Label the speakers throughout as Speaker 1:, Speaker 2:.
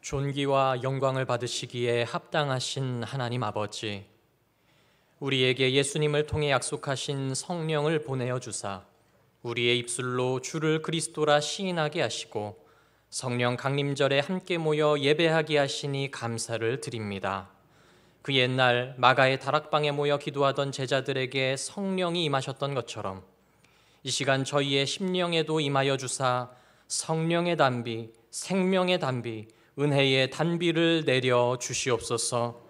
Speaker 1: 존귀와 영광을 받으시기에 합당하신 하나님 아버지, 우리에게 예수님을 통해 약속하신 성령을 보내어 주사 우리의 입술로 주를 그리스도라 시인하게 하시고 성령 강림절에 함께 모여 예배하게 하시니 감사를 드립니다. 그 옛날 마가의 다락방에 모여 기도하던 제자들에게 성령이 임하셨던 것처럼 이 시간 저희의 심령에도 임하여 주사 성령의 단비, 생명의 단비, 은혜의 단비를 내려 주시옵소서.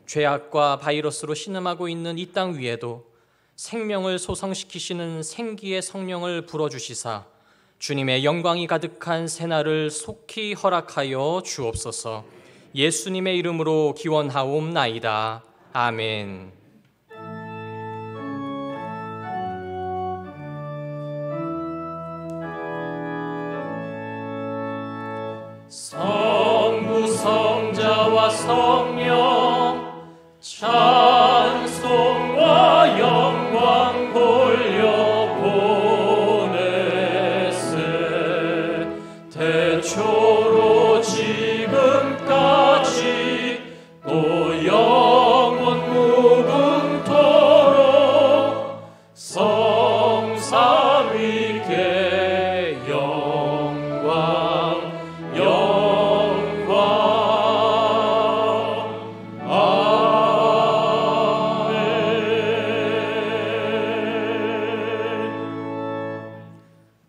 Speaker 1: 죄악과 바이러스로 신음하고 있는 이 땅 위에도 생명을 소성시키시는 생기의 성령을 불어주시사 주님의 영광이 가득한 새날을 속히 허락하여 주옵소서. 예수님의 이름으로 기원하옵나이다. 아멘. 성부 성자와 성령 찬송과 영광 돌려보내세 태초로 지금까지 또 영원 무궁토록 성삼위께 영광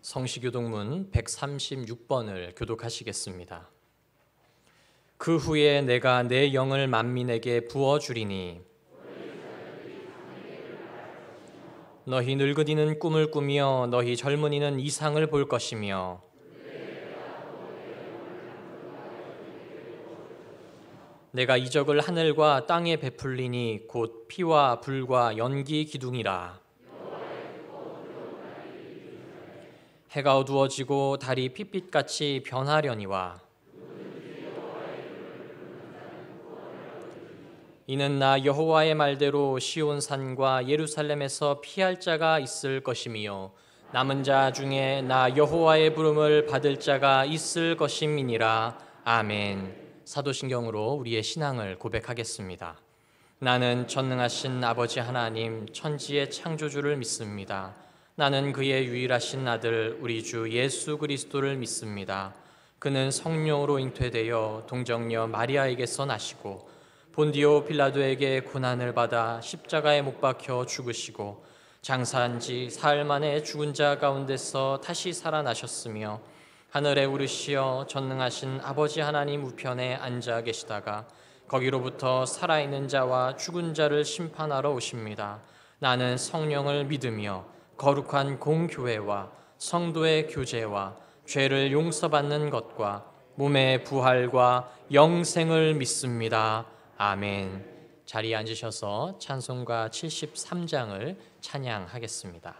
Speaker 1: 성시교독문 136번을 교독하시겠습니다. 그 후에 내가 내 영을 만민에게 부어주리니 너희 늙은이는 꿈을 꾸며 너희 젊은이는 이상을 볼 것이며 내가 이적을 하늘과 땅에 베풀리니 곧 피와 불과 연기 기둥이라. 해가 어두워지고 달이 핏빛같이 변하려니와 이는 나 여호와의 말대로 시온산과 예루살렘에서 피할 자가 있을 것이며 남은 자 중에 나 여호와의 부름을 받을 자가 있을 것임이니라. 아멘. 사도신경으로 우리의 신앙을 고백하겠습니다. 나는 전능하신 아버지 하나님 천지의 창조주를 믿습니다. 나는 그의 유일하신 아들 우리 주 예수 그리스도를 믿습니다. 그는 성령으로 잉태되어 동정녀 마리아에게서 나시고 본디오 빌라도에게 고난을 받아 십자가에 못 박혀 죽으시고 장사한 지 사흘 만에 죽은 자 가운데서 다시 살아나셨으며 하늘에 오르시어 전능하신 아버지 하나님 우편에 앉아 계시다가 거기로부터 살아있는 자와 죽은 자를 심판하러 오십니다. 나는 성령을 믿으며 거룩한 공교회와 성도의 교제와 죄를 용서받는 것과 몸의 부활과 영생을 믿습니다. 아멘. 자리에 앉으셔서 찬송가 73장을 찬양하겠습니다.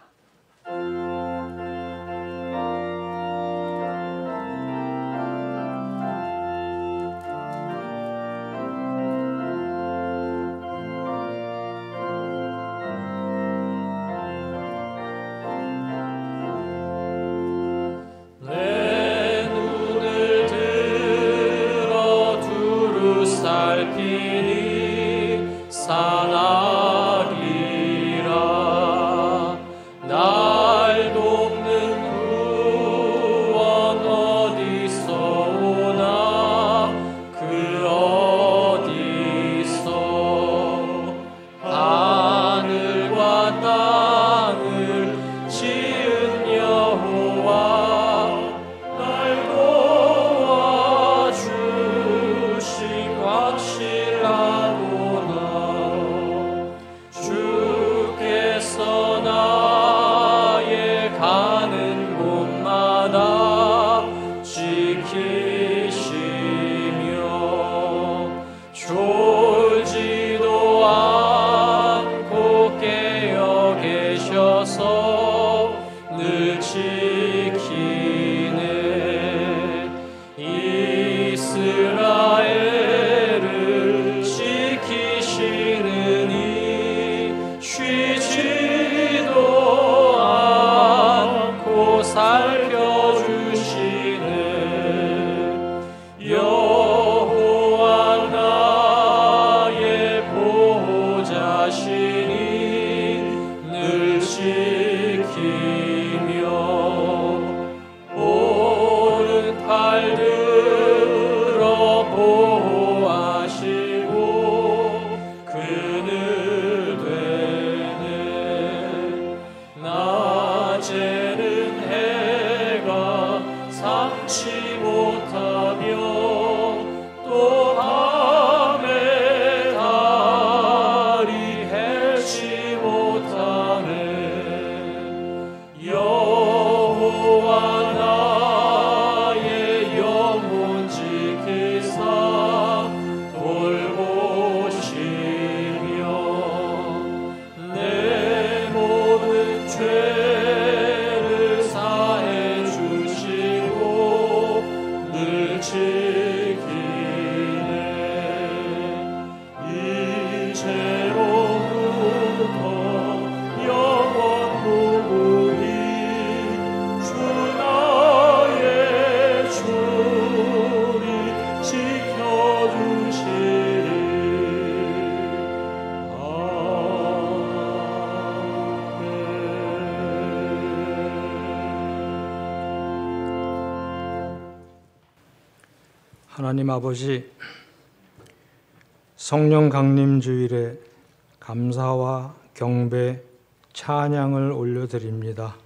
Speaker 2: 하나님 아버지, 성령 강림 주일에 감사와 경배, 찬양을 올려드립니다.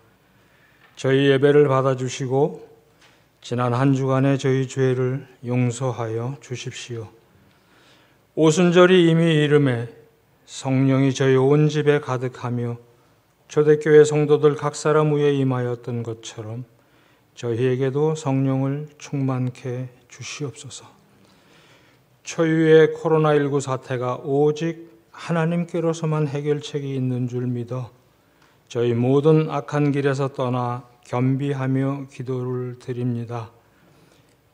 Speaker 2: 저희 예배를 받아주시고 지난 한 주간의 저희 죄를 용서하여 주십시오. 오순절이 이미 이름에 성령이 저희 온 집에 가득하며 초대교회 성도들 각 사람 위에 임하였던 것처럼 저희에게도 성령을 충만케 주시옵소서. 초유의 코로나19 사태가 오직 하나님께로서만 해결책이 있는 줄 믿어 저희 모든 악한 길에서 떠나 겸비하며 기도를 드립니다.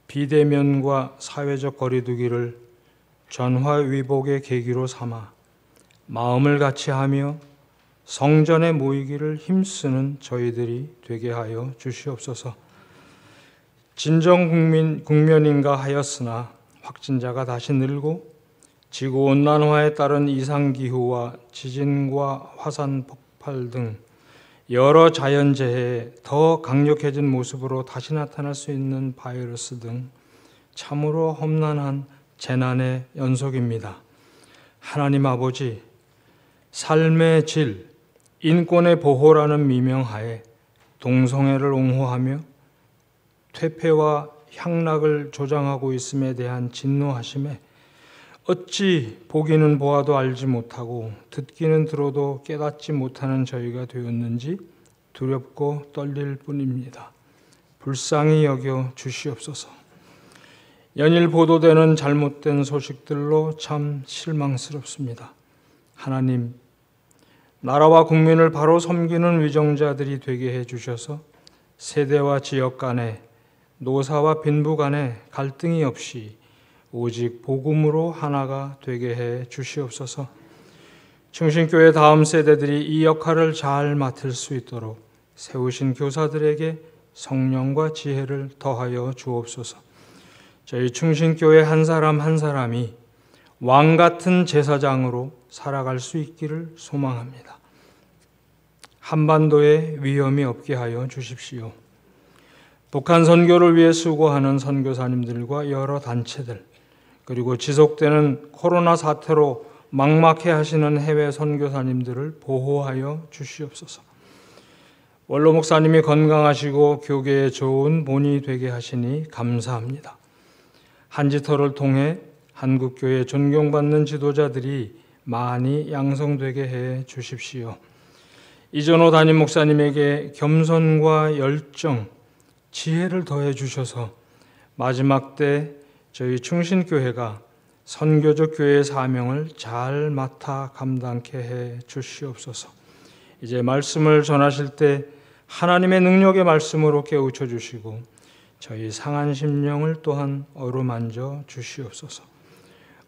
Speaker 2: 비대면과 사회적 거리두기를 전화위복의 계기로 삼아 마음을 같이하며 성전에 모이기를 힘쓰는 저희들이 되게 하여 주시옵소서. 진정 국면인가 하였으나 확진자가 다시 늘고 지구온난화에 따른 이상기후와 지진과 화산 폭발 등 여러 자연재해에 더 강력해진 모습으로 다시 나타날 수 있는 바이러스 등 참으로 험난한 재난의 연속입니다. 하나님 아버지, 삶의 질, 인권의 보호라는 미명하에 동성애를 옹호하며 퇴폐와 향락을 조장하고 있음에 대한 진노하심에 어찌 보기는 보아도 알지 못하고 듣기는 들어도 깨닫지 못하는 저희가 되었는지 두렵고 떨릴 뿐입니다. 불쌍히 여겨 주시옵소서. 연일 보도되는 잘못된 소식들로 참 실망스럽습니다. 하나님, 나라와 국민을 바로 섬기는 위정자들이 되게 해주셔서 세대와 지역 간에, 노사와 빈부 간에 갈등이 없이 오직 복음으로 하나가 되게 해 주시옵소서. 충신교회 다음 세대들이 이 역할을 잘 맡을 수 있도록 세우신 교사들에게 성령과 지혜를 더하여 주옵소서. 저희 충신교회 한 사람 한 사람이 왕 같은 제사장으로 살아갈 수 있기를 소망합니다. 한반도에 위험이 없게 하여 주십시오. 북한 선교를 위해 수고하는 선교사님들과 여러 단체들, 그리고 지속되는 코로나 사태로 막막해 하시는 해외 선교사님들을 보호하여 주시옵소서. 원로 목사님이 건강하시고 교계에 좋은 본이 되게 하시니 감사합니다. 한지터를 통해 한국교회 존경받는 지도자들이 많이 양성되게 해 주십시오. 이전호 담임 목사님에게 겸손과 열정, 지혜를 더해 주셔서 마지막 때 저희 충신교회가 선교적 교회의 사명을 잘 맡아 감당케 해 주시옵소서. 이제 말씀을 전하실 때 하나님의 능력의 말씀으로 깨우쳐 주시고 저희 상한 심령을 또한 어루만져 주시옵소서.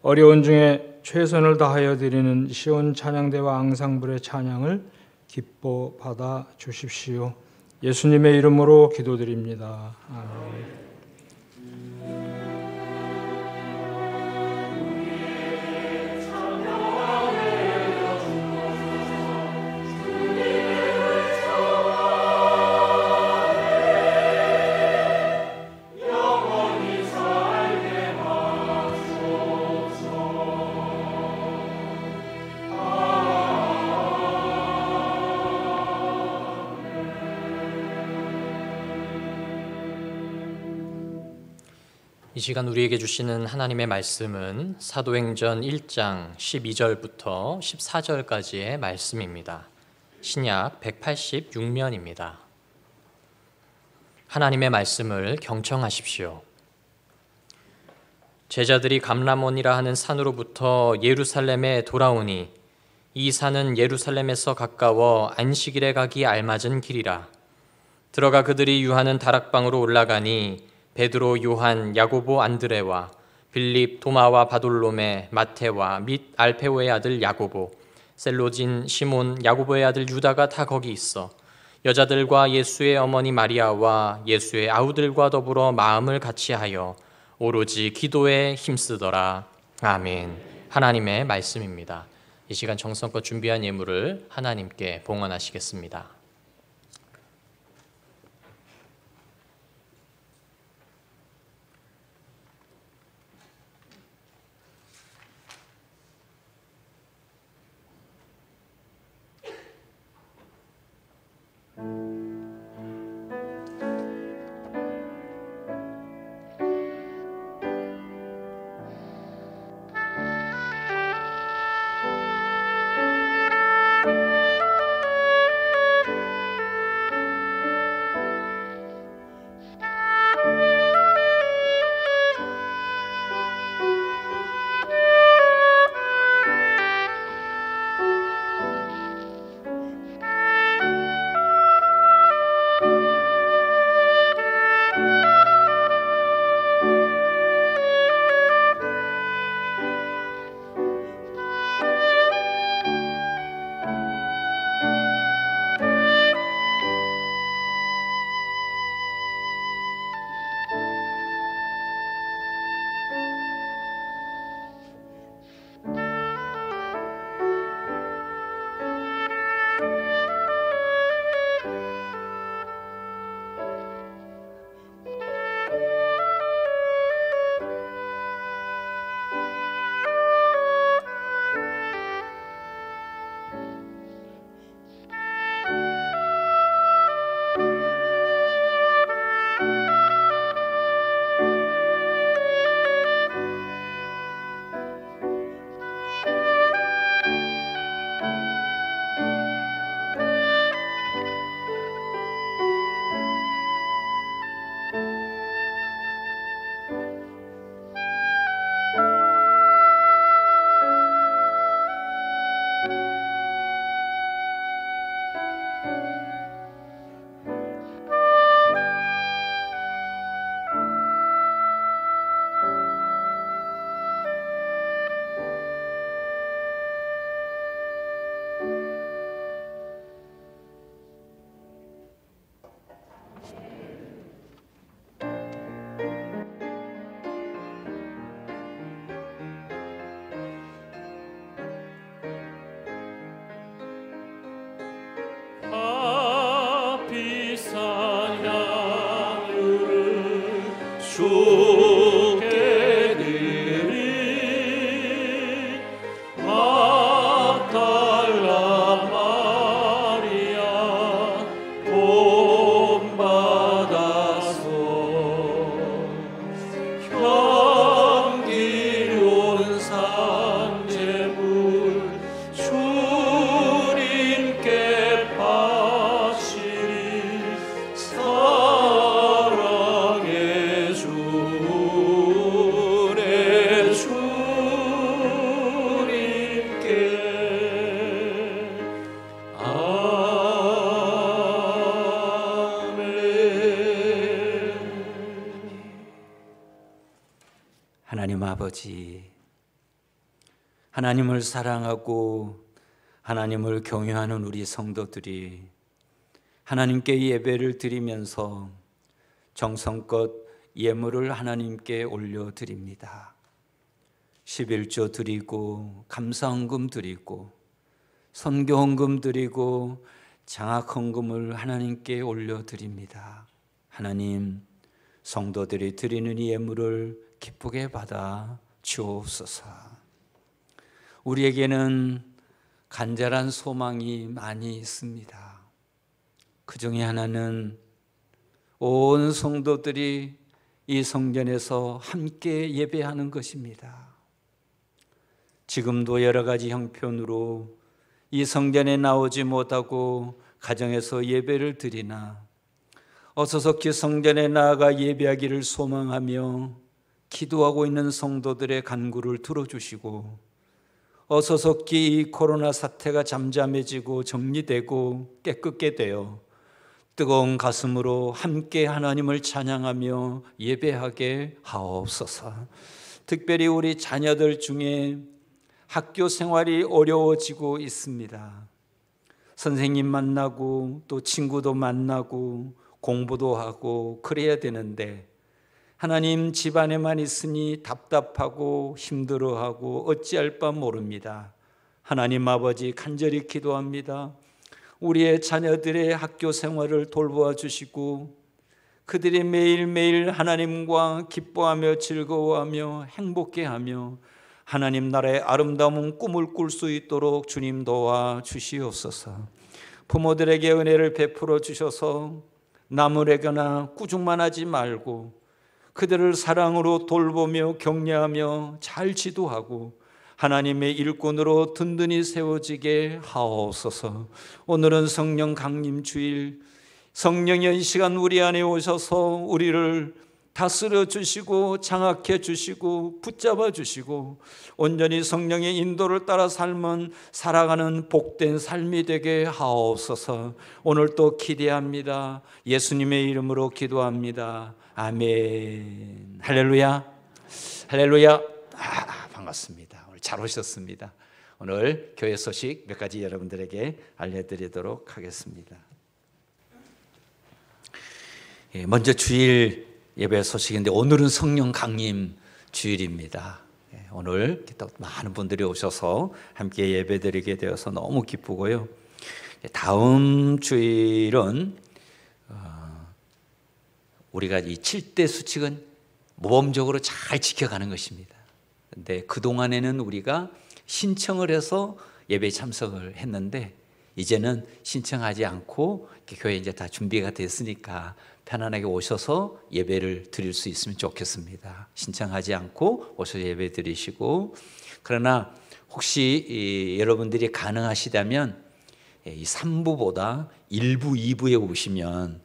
Speaker 2: 어려운 중에 최선을 다하여 드리는 시온 찬양대와 앙상블의 찬양을 기뻐 받아 주십시오. 예수님의 이름으로 기도드립니다. 아멘.
Speaker 1: 이 시간 우리에게 주시는 하나님의 말씀은 사도행전 1장 12절부터 14절까지의 말씀입니다. 신약 186면입니다. 하나님의 말씀을 경청하십시오. 제자들이 감람원이라 하는 산으로부터 예루살렘에 돌아오니 이 산은 예루살렘에서 가까워 안식일에 가기 알맞은 길이라. 들어가 그들이 유하는 다락방으로 올라가니 베드로, 요한, 야고보, 안드레와 빌립, 도마와 바돌로메, 마테와 및 알페오의 아들 야고보, 셀로진, 시몬, 야고보의 아들 유다가 다 거기 있어 여자들과 예수의 어머니 마리아와 예수의 아우들과 더불어 마음을 같이하여 오로지 기도에 힘쓰더라. 아멘. 하나님의 말씀입니다. 이 시간 정성껏 준비한 예물을 하나님께 봉헌하시겠습니다.
Speaker 3: 주께 드리 막달라 마리아 본받아서 향기로운 산제물 주님께 바치리 사랑의 주내 주님께 아멘.
Speaker 4: 하나님 아버지, 하나님을 사랑하고 하나님을 경외하는 우리 성도들이 하나님께 예배를 드리면서 정성껏 예물을 하나님께 올려드립니다. 11조 드리고 감사헌금 드리고 선교헌금 드리고 장학헌금을 하나님께 올려드립니다. 하나님, 성도들이 드리는 이 예물을 기쁘게 받아 주옵소서. 우리에게는 간절한 소망이 많이 있습니다. 그 중에 하나는 온 성도들이 이 성전에서 함께 예배하는 것입니다. 지금도 여러 가지 형편으로 이 성전에 나오지 못하고 가정에서 예배를 드리나 어서석히 성전에 나아가 예배하기를 소망하며 기도하고 있는 성도들의 간구를 들어주시고 어서석히 이 코로나 사태가 잠잠해지고 정리되고 깨끗게 되어 뜨거운 가슴으로 함께 하나님을 찬양하며 예배하게 하옵소서. 특별히 우리 자녀들 중에 학교 생활이 어려워지고 있습니다. 선생님 만나고 또 친구도 만나고 공부도 하고 그래야 되는데 하나님, 집안에만 있으니 답답하고 힘들어하고 어찌할 바 모릅니다. 하나님 아버지, 간절히 기도합니다. 우리의 자녀들의 학교 생활을 돌보아 주시고 그들이 매일매일 하나님과 기뻐하며 즐거워하며 행복해하며 하나님 나라의 아름다운 꿈을 꿀 수 있도록 주님 도와 주시옵소서. 부모들에게 은혜를 베풀어 주셔서 나무래거나 꾸중만 하지 말고 그들을 사랑으로 돌보며 격려하며 잘 지도하고 하나님의 일꾼으로 든든히 세워지게 하옵소서. 오늘은 성령 강림 주일, 성령의 이 시간 우리 안에 오셔서 우리를 다스려 주시고 장악해 주시고 붙잡아 주시고 온전히 성령의 인도를 따라 삶은 살아가는 복된 삶이 되게 하옵소서. 오늘 또 기대합니다. 예수님의 이름으로 기도합니다. 아멘. 할렐루야. 할렐루야. 반갑습니다. 오늘 잘 오셨습니다. 오늘 교회 소식 몇 가지 여러분들에게 알려드리도록 하겠습니다. 먼저 주일 예배 소식인데 오늘은 성령 강림 주일입니다. 오늘 또 많은 분들이 오셔서 함께 예배드리게 되어서 너무 기쁘고요. 다음 주일은 우리가 이 7대 수칙은 모범적으로 잘 지켜가는 것입니다. 그런데 그동안에는 우리가 신청을 해서 예배에 참석을 했는데 이제는 신청하지 않고 교회에 이제 다 준비가 됐으니까 편안하게 오셔서 예배를 드릴 수 있으면 좋겠습니다. 신청하지 않고 오셔서 예배 드리시고, 그러나 혹시 여러분들이 가능하시다면 이 3부보다 1부, 2부에 오시면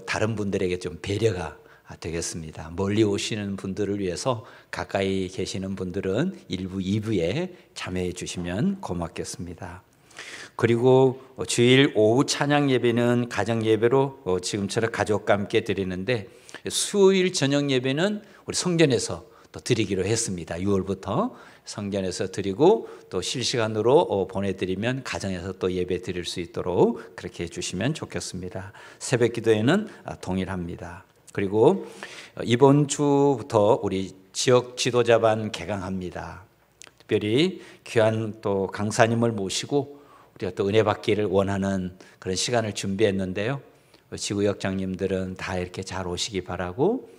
Speaker 4: 다른 분들에게 좀 배려가 되겠습니다. 멀리 오시는 분들을 위해서 가까이 계시는 분들은 1부, 2부에 참여해 주시면 고맙겠습니다. 그리고 주일 오후 찬양 예배는 가정 예배로 지금처럼 가족과 함께 드리는데 수요일 저녁 예배는 우리 성전에서 또 드리기로 했습니다. 6월부터 성전에서 드리고 또 실시간으로 보내드리면 가정에서 또 예배 드릴 수 있도록 그렇게 해주시면 좋겠습니다. 새벽 기도에는 동일합니다. 그리고 이번 주부터 우리 지역 지도자반 개강합니다. 특별히 귀한 또 강사님을 모시고 우리가 또 은혜 받기를 원하는 그런 시간을 준비했는데요. 지구역장님들은 다 이렇게 잘 오시기 바라고,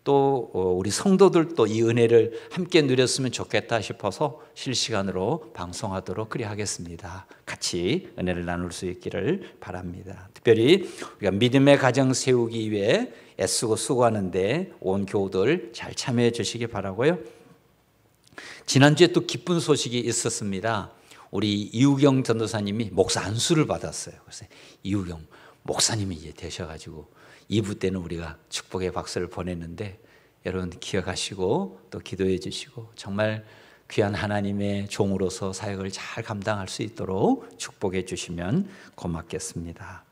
Speaker 4: 또 우리 성도들도 이 은혜를 함께 누렸으면 좋겠다 싶어서 실시간으로 방송하도록 그리하겠습니다. 같이 은혜를 나눌 수 있기를 바랍니다. 특별히 우리가 믿음의 가정 세우기 위해 애쓰고 수고하는데 온 교우들 잘 참여해 주시기 바라고요. 지난주에 또 기쁜 소식이 있었습니다. 우리 이우경 전도사님이 목사 안수를 받았어요. 그래서 이우경 목사님이 이제 되셔가지고 2부 때는 우리가 축복의 박수를 보냈는데 여러분 기억하시고 또 기도해 주시고 정말 귀한 하나님의 종으로서 사역을 잘 감당할 수 있도록 축복해 주시면 고맙겠습니다.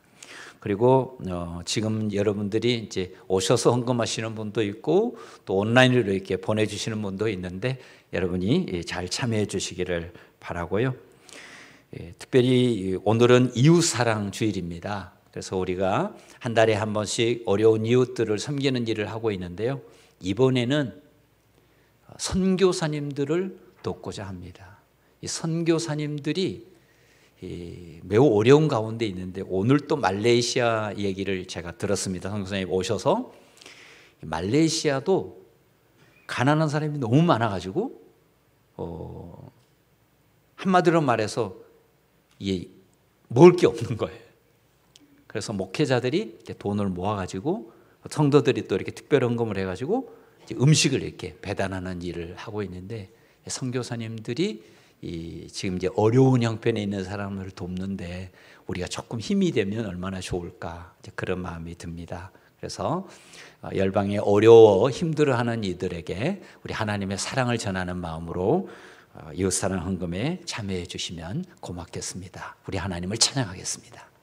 Speaker 4: 그리고 지금 여러분들이 이제 오셔서 헌금하시는 분도 있고 또 온라인으로 이렇게 보내주시는 분도 있는데 여러분이 잘 참여해 주시기를 바라고요. 특별히 오늘은 이웃사랑 주일입니다. 그래서 우리가 한 달에 한 번씩 어려운 이웃들을 섬기는 일을 하고 있는데요. 이번에는 선교사님들을 돕고자 합니다. 이 선교사님들이 매우 어려운 가운데 있는데 오늘 또 말레이시아 얘기를 제가 들었습니다. 선교사님 오셔서 말레이시아도 가난한 사람이 너무 많아가지고 한마디로 말해서 먹을 게 없는 거예요. 그래서 목회자들이 이렇게 돈을 모아가지고 성도들이 또 이렇게 특별 헌금을 해가지고 이제 음식을 이렇게 배달하는 일을 하고 있는데 선교사님들이 지금 이제 어려운 형편에 있는 사람을 돕는데 우리가 조금 힘이 되면 얼마나 좋을까 이제 그런 마음이 듭니다. 그래서 열방에 어려워 힘들어하는 이들에게 우리 하나님의 사랑을 전하는 마음으로 이웃사랑 헌금에 참여해 주시면 고맙겠습니다. 우리 하나님을 찬양하겠습니다.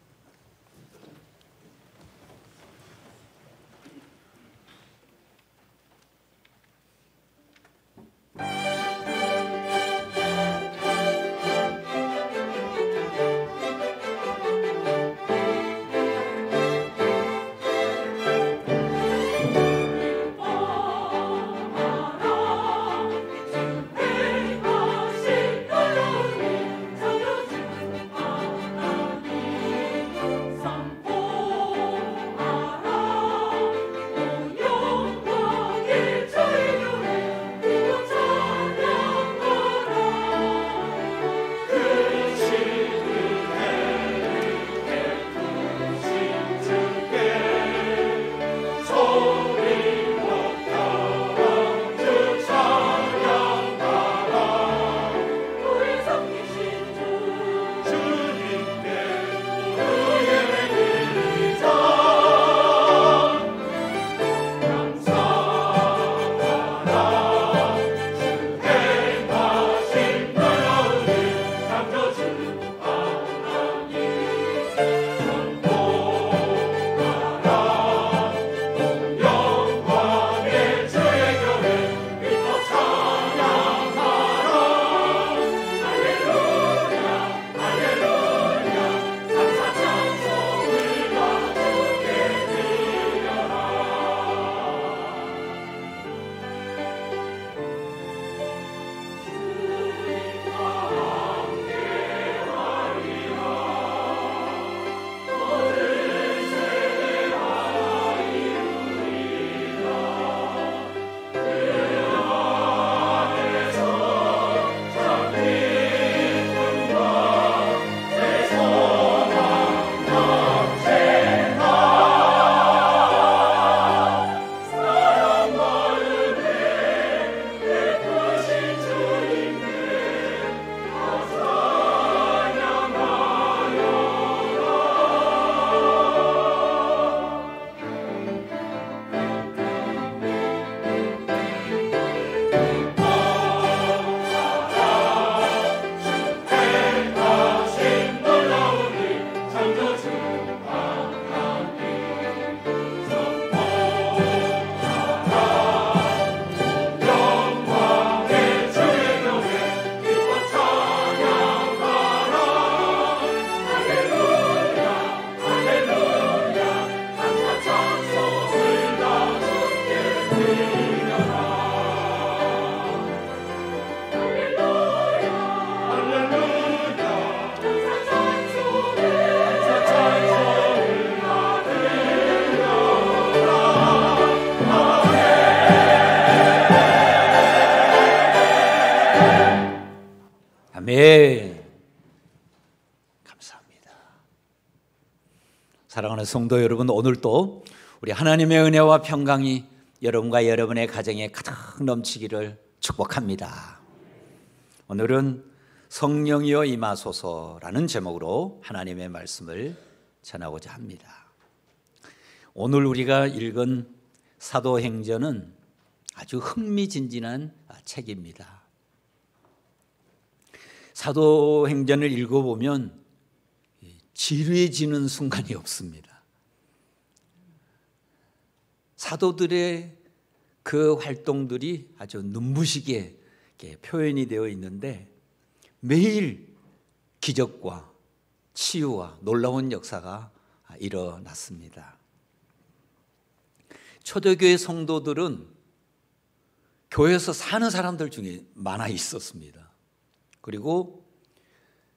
Speaker 4: 사랑하는 성도 여러분, 오늘도 우리 하나님의 은혜와 평강이 여러분과 여러분의 가정에 가득 넘치기를 축복합니다. 오늘은 성령이여 임하소서라는 제목으로 하나님의 말씀을 전하고자 합니다. 오늘 우리가 읽은 사도행전은 아주 흥미진진한 책입니다. 사도행전을 읽어보면 지루해지는 순간이 없습니다. 사도들의 그 활동들이 아주 눈부시게 표현이 되어 있는데 매일 기적과 치유와 놀라운 역사가 일어났습니다. 초대교회 성도들은 교회에서 사는 사람들 중에 많아 있었습니다. 그리고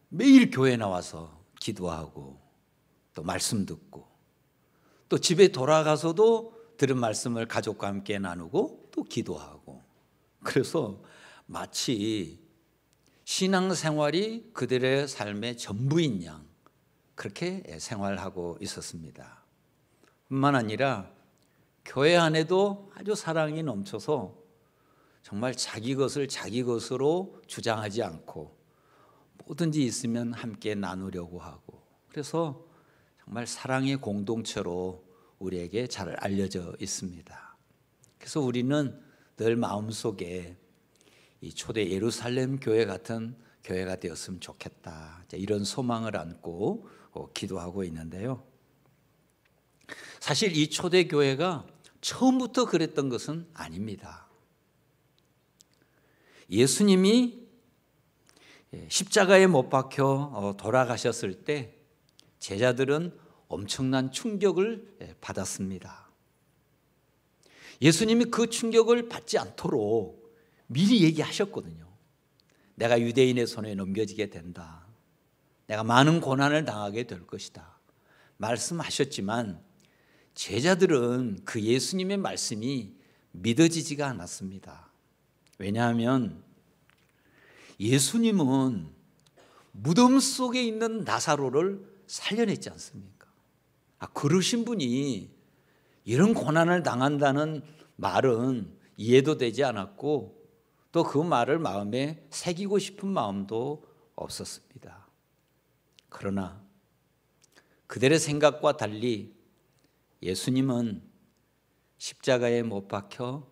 Speaker 4: 매일 교회 나와서 기도하고 또 말씀 듣고 또 집에 돌아가서도 들은 말씀을 가족과 함께 나누고 또 기도하고, 그래서 마치 신앙생활이 그들의 삶의 전부인 양 그렇게 생활하고 있었습니다. 뿐만 아니라 교회 안에도 아주 사랑이 넘쳐서 정말 자기 것을 자기 것으로 주장하지 않고 뭐든지 있으면 함께 나누려고 하고, 그래서 정말 사랑의 공동체로 우리에게 잘 알려져 있습니다. 그래서 우리는 늘 마음속에 이 초대 예루살렘 교회 같은 교회가 되었으면 좋겠다, 이런 소망을 안고 기도하고 있는데요. 사실 이 초대 교회가 처음부터 그랬던 것은 아닙니다. 예수님이 십자가에 못 박혀 돌아가셨을 때 제자들은 엄청난 충격을 받았습니다. 예수님이 그 충격을 받지 않도록 미리 얘기하셨거든요. 내가 유대인의 손에 넘겨지게 된다. 내가 많은 고난을 당하게 될 것이다. 말씀하셨지만 제자들은 그 예수님의 말씀이 믿어지지가 않았습니다. 왜냐하면 예수님은 무덤 속에 있는 나사로를 살려냈지 않습니까? 그러신 분이 이런 고난을 당한다는 말은 이해도 되지 않았고 또 그 말을 마음에 새기고 싶은 마음도 없었습니다. 그러나 그들의 생각과 달리 예수님은 십자가에 못 박혀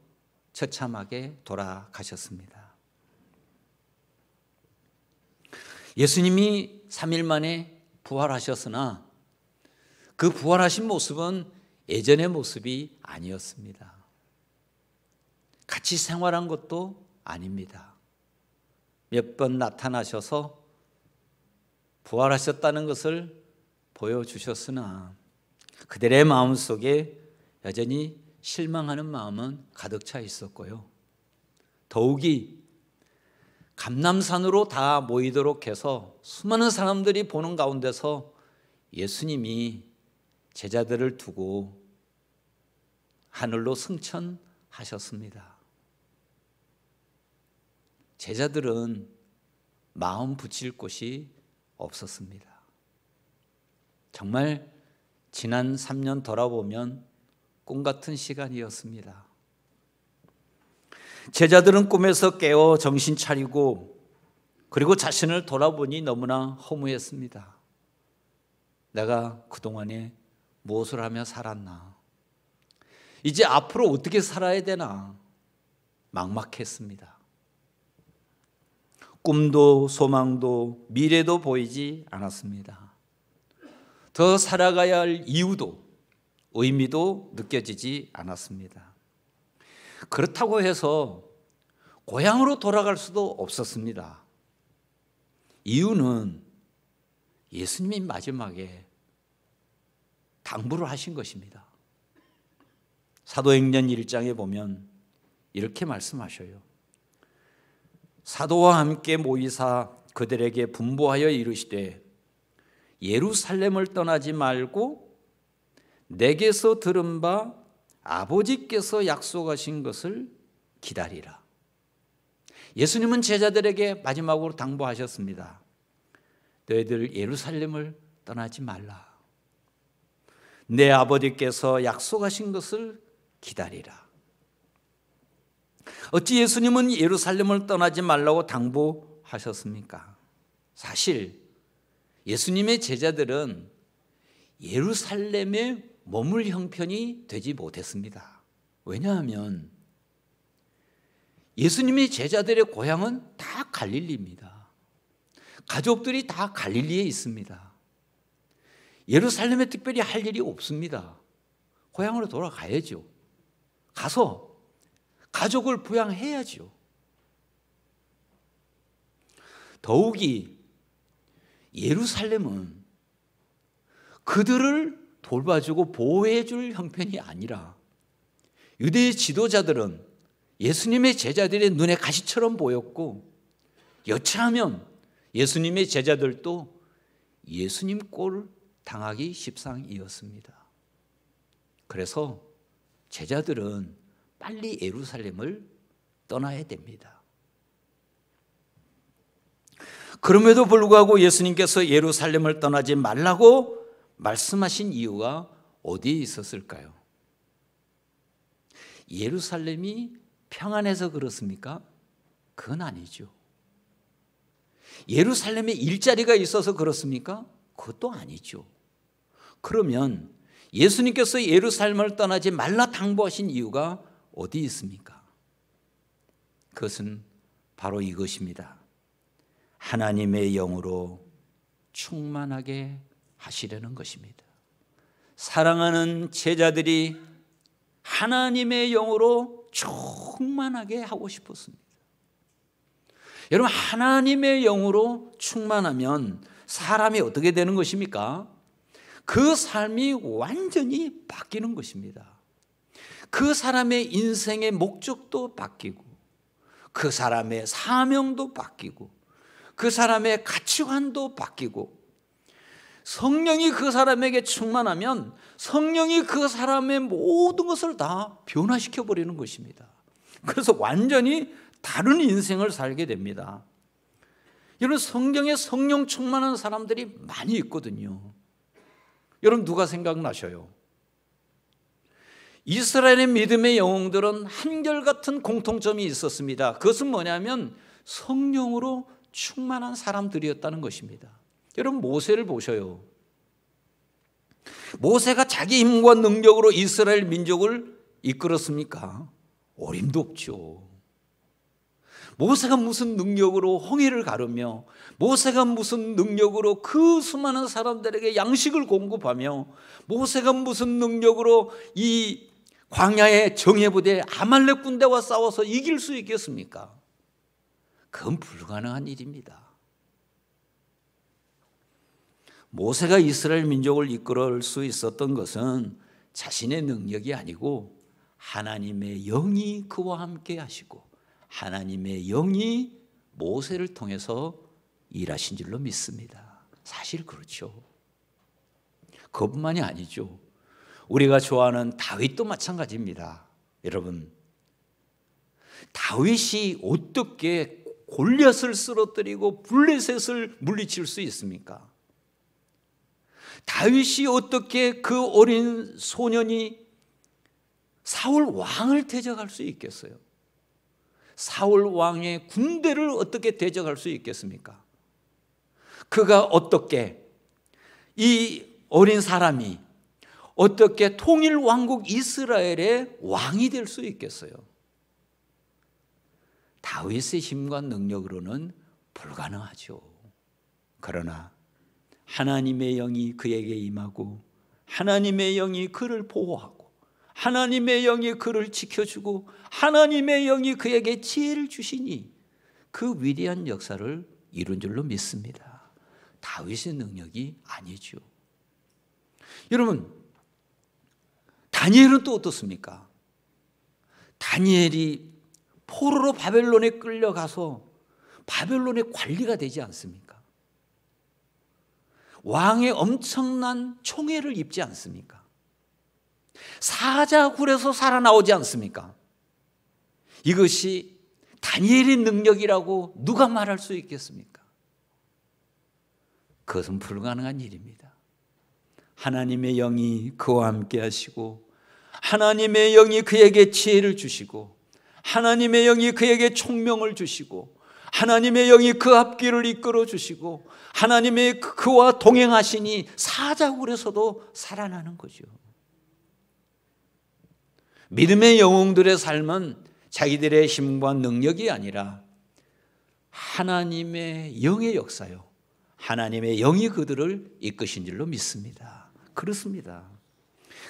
Speaker 4: 처참하게 돌아가셨습니다. 예수님이 3일 만에 부활하셨으나 그 부활하신 모습은 예전의 모습이 아니었습니다. 같이 생활한 것도 아닙니다. 몇 번 나타나셔서 부활하셨다는 것을 보여주셨으나 그들의 마음속에 여전히 실망하는 마음은 가득 차 있었고요. 더욱이 감람산으로 다 모이도록 해서 수많은 사람들이 보는 가운데서 예수님이 제자들을 두고 하늘로 승천하셨습니다. 제자들은 마음 붙일 곳이 없었습니다. 정말 지난 3년 돌아보면 꿈 같은 시간이었습니다. 제자들은 꿈에서 깨어 정신 차리고 그리고 자신을 돌아보니 너무나 허무했습니다. 내가 그동안에 무엇을 하며 살았나? 이제 앞으로 어떻게 살아야 되나? 막막했습니다. 꿈도 소망도 미래도 보이지 않았습니다. 더 살아가야 할 이유도 의미도 느껴지지 않았습니다. 그렇다고 해서 고향으로 돌아갈 수도 없었습니다. 이유는 예수님이 마지막에 당부를 하신 것입니다. 사도행전 1장에 보면 이렇게 말씀하셔요. 사도와 함께 모이사 그들에게 분부하여 이르시되 예루살렘을 떠나지 말고 내게서 들은 바 아버지께서 약속하신 것을 기다리라. 예수님은 제자들에게 마지막으로 당부하셨습니다. 너희들 예루살렘을 떠나지 말라. 내 아버지께서 약속하신 것을 기다리라. 어찌 예수님은 예루살렘을 떠나지 말라고 당부하셨습니까? 사실 예수님의 제자들은 예루살렘에 머물 형편이 되지 못했습니다. 왜냐하면 예수님의 제자들의 고향은 다 갈릴리입니다. 가족들이 다 갈릴리에 있습니다. 예루살렘에 특별히 할 일이 없습니다. 고향으로 돌아가야죠. 가서 가족을 부양해야죠. 더욱이 예루살렘은 그들을 돌봐주고 보호해줄 형편이 아니라 유대의 지도자들은 예수님의 제자들의 눈에 가시처럼 보였고, 여차하면 예수님의 제자들도 예수님 꼴을 당하기 십상이었습니다. 그래서 제자들은 빨리 예루살렘을 떠나야 됩니다. 그럼에도 불구하고 예수님께서 예루살렘을 떠나지 말라고 말씀하신 이유가 어디에 있었을까요? 예루살렘이 평안해서 그렇습니까? 그건 아니죠. 예루살렘에 일자리가 있어서 그렇습니까? 그것도 아니죠. 그러면 예수님께서 예루살렘을 떠나지 말라 당부하신 이유가 어디 있습니까? 그것은 바로 이것입니다. 하나님의 영으로 충만하게 하시려는 것입니다. 사랑하는 제자들이 하나님의 영으로 충만하게 하고 싶었습니다. 여러분, 하나님의 영으로 충만하면 사람이 어떻게 되는 것입니까? 그 삶이 완전히 바뀌는 것입니다. 그 사람의 인생의 목적도 바뀌고, 그 사람의 사명도 바뀌고, 그 사람의 가치관도 바뀌고, 성령이 그 사람에게 충만하면 성령이 그 사람의 모든 것을 다 변화시켜 버리는 것입니다. 그래서 완전히 다른 인생을 살게 됩니다. 여러분, 성경에 성령 충만한 사람들이 많이 있거든요. 여러분, 누가 생각나셔요? 이스라엘의 믿음의 영웅들은 한결같은 공통점이 있었습니다. 그것은 뭐냐면 성령으로 충만한 사람들이었다는 것입니다. 여러분, 모세를 보셔요. 모세가 자기 힘과 능력으로 이스라엘 민족을 이끌었습니까? 어림도 없죠. 모세가 무슨 능력으로 홍해를 가르며, 모세가 무슨 능력으로 그 수많은 사람들에게 양식을 공급하며, 모세가 무슨 능력으로 이 광야의 정예부대 아말렉 군대와 싸워서 이길 수 있겠습니까? 그건 불가능한 일입니다. 모세가 이스라엘 민족을 이끌어 수 있었던 것은 자신의 능력이 아니고 하나님의 영이 그와 함께 하시고 하나님의 영이 모세를 통해서 일하신 줄로 믿습니다. 사실 그렇죠. 그것뿐만이 아니죠. 우리가 좋아하는 다윗도 마찬가지입니다. 여러분, 다윗이 어떻게 골리앗을 쓰러뜨리고 블레셋을 물리칠 수 있습니까? 다윗이 어떻게 그 어린 소년이 사울 왕을 대적할 수 있겠어요? 사울 왕의 군대를 어떻게 대적할 수 있겠습니까? 그가 어떻게, 이 어린 사람이 어떻게 통일 왕국 이스라엘의 왕이 될 수 있겠어요? 다윗의 힘과 능력으로는 불가능하죠. 그러나 하나님의 영이 그에게 임하고 하나님의 영이 그를 보호하고 하나님의 영이 그를 지켜주고 하나님의 영이 그에게 지혜를 주시니 그 위대한 역사를 이룬 줄로 믿습니다. 다윗의 능력이 아니죠. 여러분, 다니엘은 또 어떻습니까? 다니엘이 포로로 바벨론에 끌려가서 바벨론의 관리가 되지 않습니까? 왕의 엄청난 총애를 입지 않습니까? 사자굴에서 살아나오지 않습니까? 이것이 다니엘의 능력이라고 누가 말할 수 있겠습니까? 그것은 불가능한 일입니다. 하나님의 영이 그와 함께 하시고 하나님의 영이 그에게 지혜를 주시고 하나님의 영이 그에게 총명을 주시고 하나님의 영이 그 앞길을 이끌어 주시고 하나님의 그와 동행하시니 사자굴에서도 살아나는 거죠. 믿음의 영웅들의 삶은 자기들의 힘과 능력이 아니라 하나님의 영의 역사요, 하나님의 영이 그들을 이끄신 줄로 믿습니다. 그렇습니다.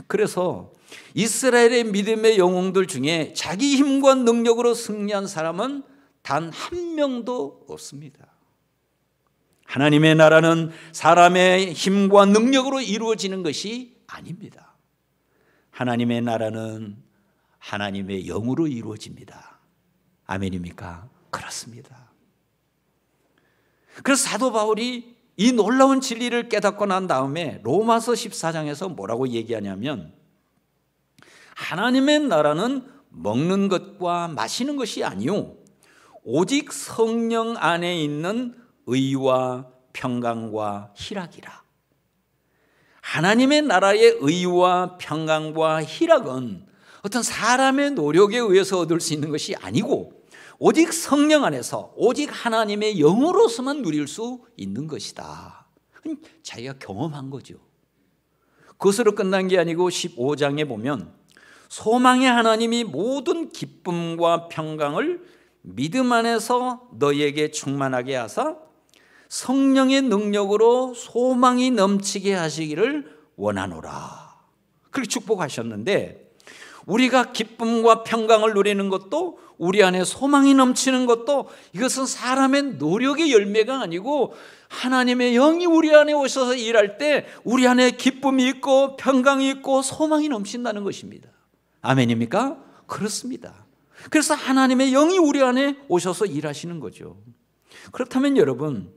Speaker 4: 그래서 이스라엘의 믿음의 영웅들 중에 자기 힘과 능력으로 승리한 사람은 단 한 명도 없습니다. 하나님의 나라는 사람의 힘과 능력으로 이루어지는 것이 아닙니다. 하나님의 나라는 하나님의 영으로 이루어집니다. 아멘입니까? 그렇습니다. 그래서 사도 바울이 이 놀라운 진리를 깨닫고 난 다음에 로마서 14장에서 뭐라고 얘기하냐면 하나님의 나라는 먹는 것과 마시는 것이 아니요 오직 성령 안에 있는 의와 평강과 희락이라. 하나님의 나라의 의와 평강과 희락은 어떤 사람의 노력에 의해서 얻을 수 있는 것이 아니고 오직 성령 안에서 오직 하나님의 영으로서만 누릴 수 있는 것이다. 자기가 경험한 거죠. 그것으로 끝난 게 아니고 15장에 보면 소망의 하나님이 모든 기쁨과 평강을 믿음 안에서 너희에게 충만하게 하사 성령의 능력으로 소망이 넘치게 하시기를 원하노라. 그렇게 축복하셨는데 우리가 기쁨과 평강을 누리는 것도 우리 안에 소망이 넘치는 것도 이것은 사람의 노력의 열매가 아니고 하나님의 영이 우리 안에 오셔서 일할 때 우리 안에 기쁨이 있고 평강이 있고 소망이 넘친다는 것입니다. 아멘입니까? 그렇습니다. 그래서 하나님의 영이 우리 안에 오셔서 일하시는 거죠. 그렇다면 여러분,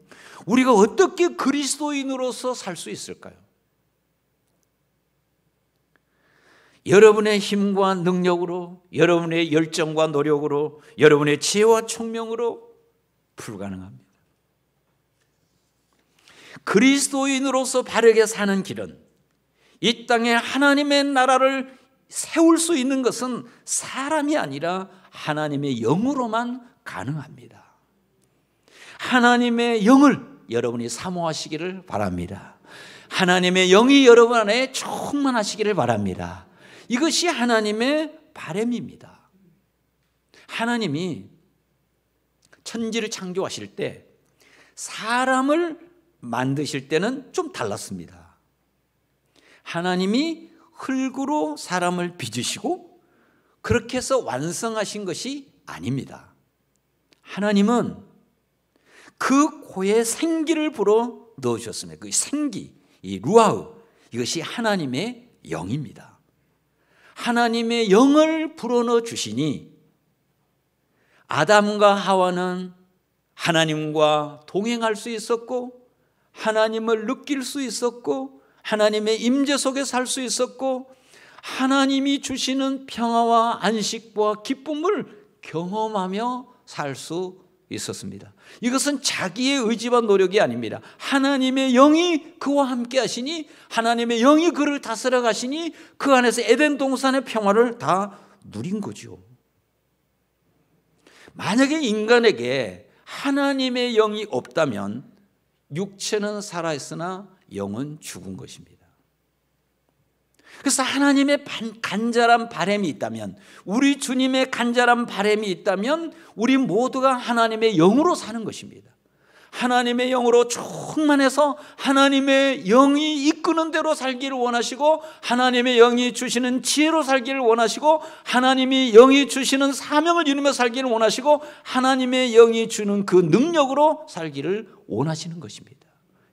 Speaker 4: 우리가 어떻게 그리스도인으로서 살 수 있을까요? 여러분의 힘과 능력으로, 여러분의 열정과 노력으로, 여러분의 지혜와 총명으로 불가능합니다. 그리스도인으로서 바르게 사는 길은 이 땅에 하나님의 나라를 세울 수 있는 것은 사람이 아니라 하나님의 영으로만 가능합니다. 하나님의 영을 여러분이 사모하시기를 바랍니다. 하나님의 영이 여러분 안에 충만하시기를 바랍니다. 이것이 하나님의 바람입니다. 하나님이 천지를 창조하실 때 사람을 만드실 때는 좀 달랐습니다. 하나님이 흙으로 사람을 빚으시고 그렇게 해서 완성하신 것이 아닙니다. 하나님은 그 코에 생기를 불어 넣으셨습니다. 그 생기, 이 루아흐, 이것이 하나님의 영입니다. 하나님의 영을 불어넣어 주시니 아담과 하와는 하나님과 동행할 수 있었고 하나님을 느낄 수 있었고 하나님의 임재 속에 살 수 있었고 하나님이 주시는 평화와 안식과 기쁨을 경험하며 살 수 있었습니다. 이것은 자기의 의지와 노력이 아닙니다. 하나님의 영이 그와 함께 하시니 하나님의 영이 그를 다스려 가시니 그 안에서 에덴 동산의 평화를 다 누린 거죠. 만약에 인간에게 하나님의 영이 없다면 육체는 살아있으나 영은 죽은 것입니다. 그래서 하나님의 간절한 바람이 있다면, 우리 주님의 간절한 바람이 있다면 우리 모두가 하나님의 영으로 사는 것입니다. 하나님의 영으로 충만해서 하나님의 영이 이끄는 대로 살기를 원하시고 하나님의 영이 주시는 지혜로 살기를 원하시고 하나님이 영이 주시는 사명을 이루며 살기를 원하시고 하나님의 영이 주는 그 능력으로 살기를 원하시는 것입니다.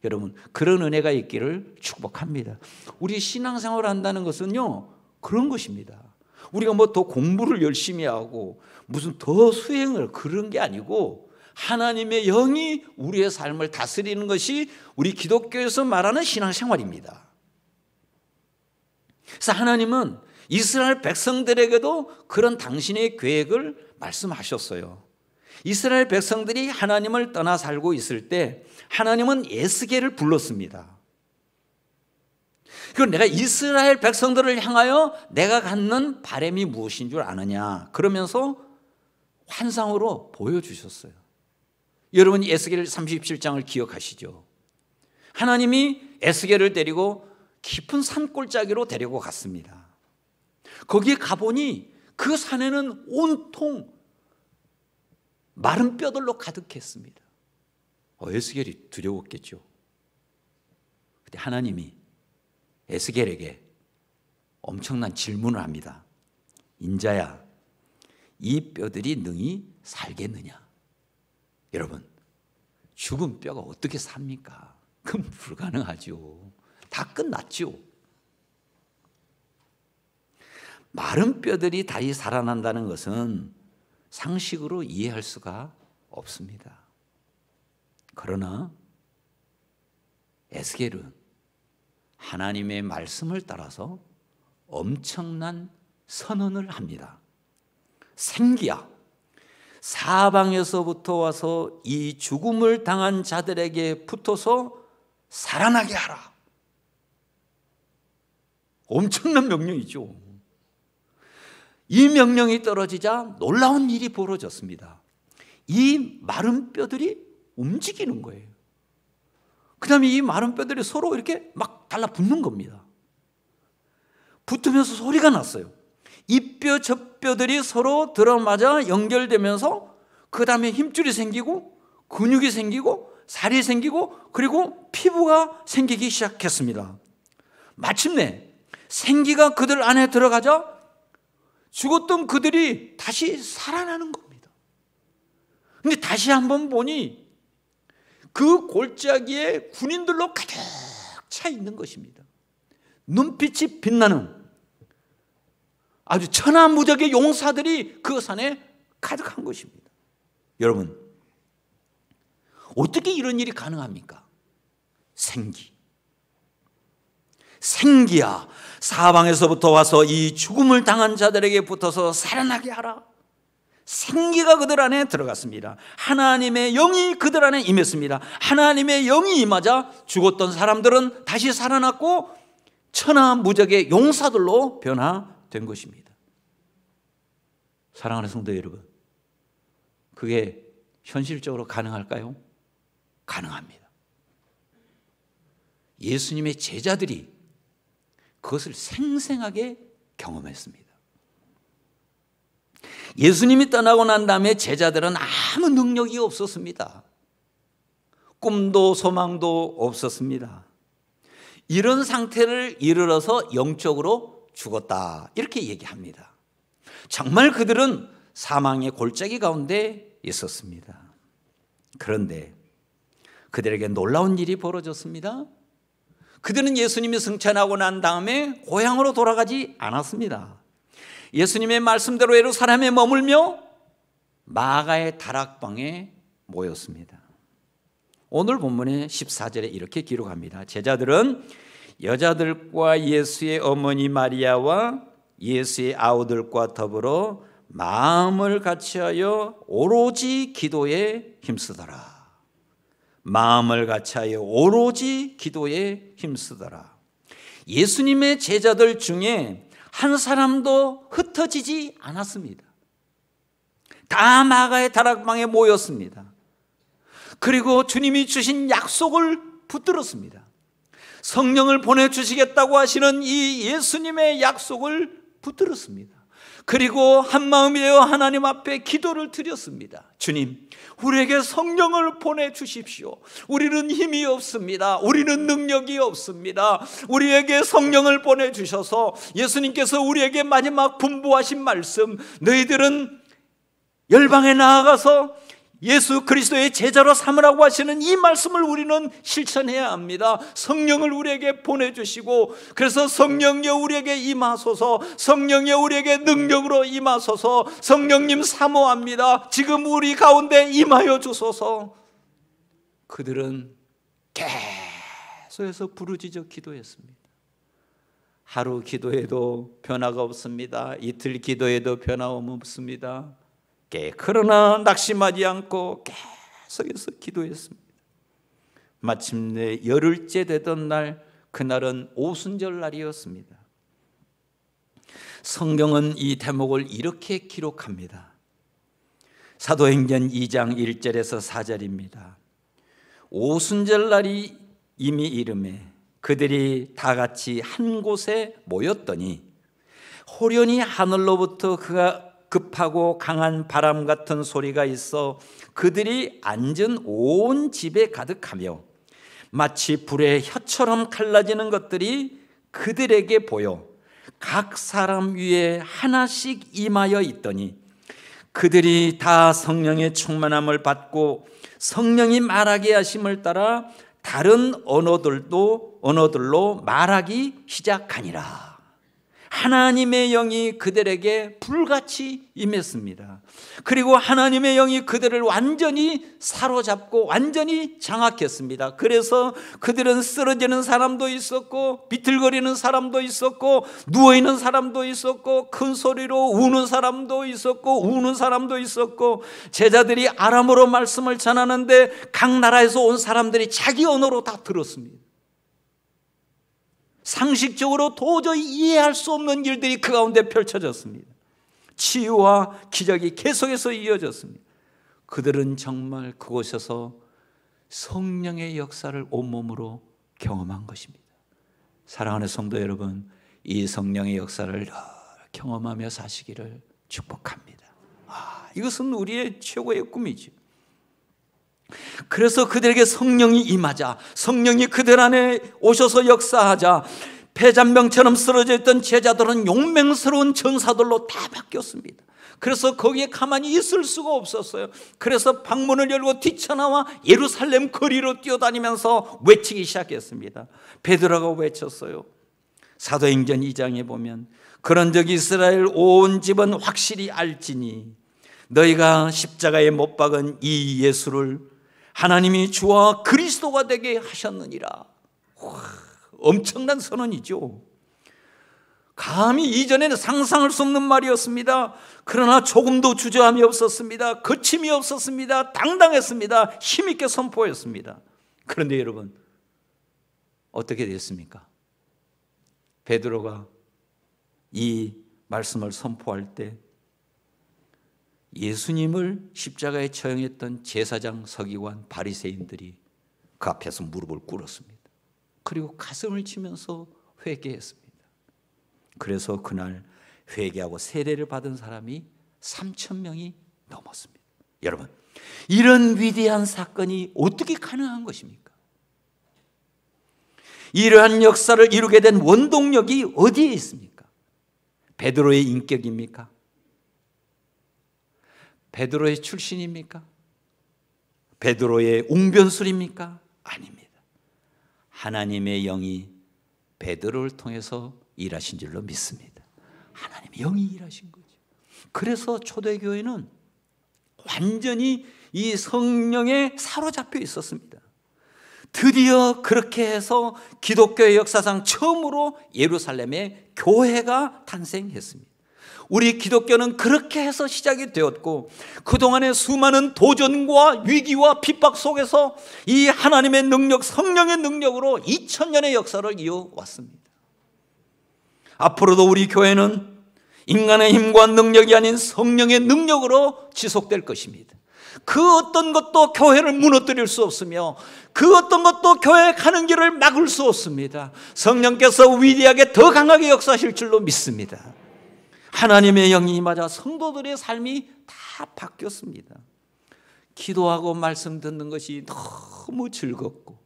Speaker 4: 여러분, 그런 은혜가 있기를 축복합니다. 우리 신앙생활을 한다는 것은요, 그런 것입니다. 우리가 뭐 더 공부를 열심히 하고 무슨 더 수행을 그런 게 아니고 하나님의 영이 우리의 삶을 다스리는 것이 우리 기독교에서 말하는 신앙생활입니다. 그래서 하나님은 이스라엘 백성들에게도 그런 당신의 계획을 말씀하셨어요. 이스라엘 백성들이 하나님을 떠나 살고 있을 때 하나님은 에스겔을 불렀습니다. 그리고 내가 이스라엘 백성들을 향하여 내가 갖는 바람이 무엇인 줄 아느냐, 그러면서 환상으로 보여주셨어요. 여러분이 에스겔 37장을 기억하시죠? 하나님이 에스겔을 데리고 깊은 산골짜기로 데리고 갔습니다. 거기에 가보니 그 산에는 온통 마른 뼈들로 가득했습니다. 에스겔이 두려웠겠죠. 그때 하나님이 에스겔에게 엄청난 질문을 합니다. 인자야, 이 뼈들이 능히 살겠느냐? 여러분, 죽은 뼈가 어떻게 삽니까? 그건 불가능하죠. 다 끝났죠. 마른 뼈들이 다시 살아난다는 것은 상식으로 이해할 수가 없습니다. 그러나 에스겔은 하나님의 말씀을 따라서 엄청난 선언을 합니다. 생기야, 사방에서부터 와서 이 죽음을 당한 자들에게 붙어서 살아나게 하라. 엄청난 명령이죠. 이 명령이 떨어지자 놀라운 일이 벌어졌습니다. 이 마른 뼈들이 움직이는 거예요. 그 다음에 이 마른 뼈들이 서로 이렇게 막 달라붙는 겁니다. 붙으면서 소리가 났어요. 이 뼈 저 뼈들이 서로 들어맞아 연결되면서 그 다음에 힘줄이 생기고 근육이 생기고 살이 생기고 그리고 피부가 생기기 시작했습니다. 마침내 생기가 그들 안에 들어가자 죽었던 그들이 다시 살아나는 겁니다. 근데 다시 한번 보니 그 골짜기에 군인들로 가득 차 있는 것입니다. 눈빛이 빛나는 아주 천하무적의 용사들이 그 산에 가득한 것입니다. 여러분, 어떻게 이런 일이 가능합니까? 생기야, 사방에서부터 와서 이 죽음을 당한 자들에게 붙어서 살아나게 하라. 생기가 그들 안에 들어갔습니다. 하나님의 영이 그들 안에 임했습니다. 하나님의 영이 임하자 죽었던 사람들은 다시 살아났고 천하무적의 용사들로 변화된 것입니다. 사랑하는 성도 여러분, 그게 현실적으로 가능할까요? 가능합니다. 예수님의 제자들이 그것을 생생하게 경험했습니다. 예수님이 떠나고 난 다음에 제자들은 아무 능력이 없었습니다. 꿈도 소망도 없었습니다. 이런 상태를 이르러서 영적으로 죽었다, 이렇게 얘기합니다. 정말 그들은 사망의 골짜기 가운데 있었습니다. 그런데 그들에게 놀라운 일이 벌어졌습니다. 그들은 예수님이 승천하고 난 다음에 고향으로 돌아가지 않았습니다. 예수님의 말씀대로 예루살렘에 머물며 마가의 다락방에 모였습니다. 오늘 본문의 14절에 이렇게 기록합니다. 제자들은 여자들과 예수의 어머니 마리아와 예수의 아우들과 더불어 마음을 같이하여 오로지 기도에 힘쓰더라. 마음을 같이하여 오로지 기도에 힘쓰더라. 예수님의 제자들 중에 한 사람도 흩어지지 않았습니다. 다 마가의 다락방에 모였습니다. 그리고 주님이 주신 약속을 붙들었습니다. 성령을 보내주시겠다고 하시는 이 예수님의 약속을 붙들었습니다. 그리고 한마음이 되어 하나님 앞에 기도를 드렸습니다. 주님, 우리에게 성령을 보내주십시오. 우리는 힘이 없습니다. 우리는 능력이 없습니다. 우리에게 성령을 보내주셔서 예수님께서 우리에게 마지막 분부하신 말씀, 너희들은 열방에 나아가서 예수 그리스도의 제자로 삼으라고 하시는 이 말씀을 우리는 실천해야 합니다. 성령을 우리에게 보내주시고, 그래서 성령여 우리에게 임하소서, 성령여 우리에게 능력으로 임하소서, 성령님 사모합니다. 지금 우리 가운데 임하여 주소서. 그들은 계속해서 부르짖어 기도했습니다. 하루 기도해도 변화가 없습니다. 이틀 기도해도 변화 없습니다. 그러나 낙심하지 않고 계속해서 기도했습니다. 마침내 열흘째 되던 날 그날은 오순절 날이었습니다. 성경은 이 대목을 이렇게 기록합니다. 사도행전 2장 1절에서 4절입니다. 오순절 날이 이미 이름에 그들이 다 같이 한 곳에 모였더니 호련히 하늘로부터 그가 급하고 강한 바람 같은 소리가 있어 그들이 앉은 온 집에 가득하며 마치 불의 혀처럼 갈라지는 것들이 그들에게 보여 각 사람 위에 하나씩 임하여 있더니 그들이 다 성령의 충만함을 받고 성령이 말하게 하심을 따라 다른 언어들로 말하기 시작하니라. 하나님의 영이 그들에게 불같이 임했습니다. 그리고 하나님의 영이 그들을 완전히 사로잡고 완전히 장악했습니다. 그래서 그들은 쓰러지는 사람도 있었고 비틀거리는 사람도 있었고 누워있는 사람도 있었고 큰 소리로 우는 사람도 있었고 우는 사람도 있었고 제자들이 아람어로 말씀을 전하는데 각 나라에서 온 사람들이 자기 언어로 다 들었습니다. 상식적으로 도저히 이해할 수 없는 일들이 그 가운데 펼쳐졌습니다. 치유와 기적이 계속해서 이어졌습니다. 그들은 정말 그곳에서 성령의 역사를 온몸으로 경험한 것입니다. 사랑하는 성도 여러분, 이 성령의 역사를 경험하며 사시기를 축복합니다. 이것은 우리의 최고의 꿈이죠. 그래서 그들에게 성령이 임하자, 성령이 그들 안에 오셔서 역사하자 폐잔병처럼 쓰러져 있던 제자들은 용맹스러운 전사들로 다 바뀌었습니다. 그래서 거기에 가만히 있을 수가 없었어요. 그래서 방문을 열고 뛰쳐나와 예루살렘 거리로 뛰어다니면서 외치기 시작했습니다. 베드로가 외쳤어요. 사도행전 2장에 보면 그런즉 이스라엘 온 집은 확실히 알지니 너희가 십자가에 못 박은 이 예수를 하나님이 주와 그리스도가 되게 하셨느니라. 엄청난 선언이죠. 감히 이전에는 상상할 수 없는 말이었습니다. 그러나 조금도 주저함이 없었습니다. 거침이 없었습니다. 당당했습니다. 힘있게 선포했습니다. 그런데 여러분, 어떻게 됐습니까? 베드로가 이 말씀을 선포할 때 예수님을 십자가에 처형했던 제사장, 서기관, 바리새인들이 그 앞에서 무릎을 꿇었습니다. 그리고 가슴을 치면서 회개했습니다. 그래서 그날 회개하고 세례를 받은 사람이 3,000명이 넘었습니다. 여러분, 이런 위대한 사건이 어떻게 가능한 것입니까? 이러한 역사를 이루게 된 원동력이 어디에 있습니까? 베드로의 인격입니까? 베드로의 출신입니까? 베드로의 웅변술입니까? 아닙니다. 하나님의 영이 베드로를 통해서 일하신 줄로 믿습니다. 하나님의 영이 일하신 거죠. 그래서 초대교회는 완전히 이 성령에 사로잡혀 있었습니다. 드디어 그렇게 해서 기독교의 역사상 처음으로 예루살렘에 교회가 탄생했습니다. 우리 기독교는 그렇게 해서 시작이 되었고 그동안의 수많은 도전과 위기와 핍박 속에서 이 하나님의 능력, 성령의 능력으로 2000년의 역사를 이어왔습니다. 앞으로도 우리 교회는 인간의 힘과 능력이 아닌 성령의 능력으로 지속될 것입니다. 그 어떤 것도 교회를 무너뜨릴 수 없으며 그 어떤 것도 교회에 가는 길을 막을 수 없습니다. 성령께서 위대하게 더 강하게 역사하실 줄로 믿습니다. 하나님의 영이 임하자 성도들의 삶이 다 바뀌었습니다. 기도하고 말씀 듣는 것이 너무 즐겁고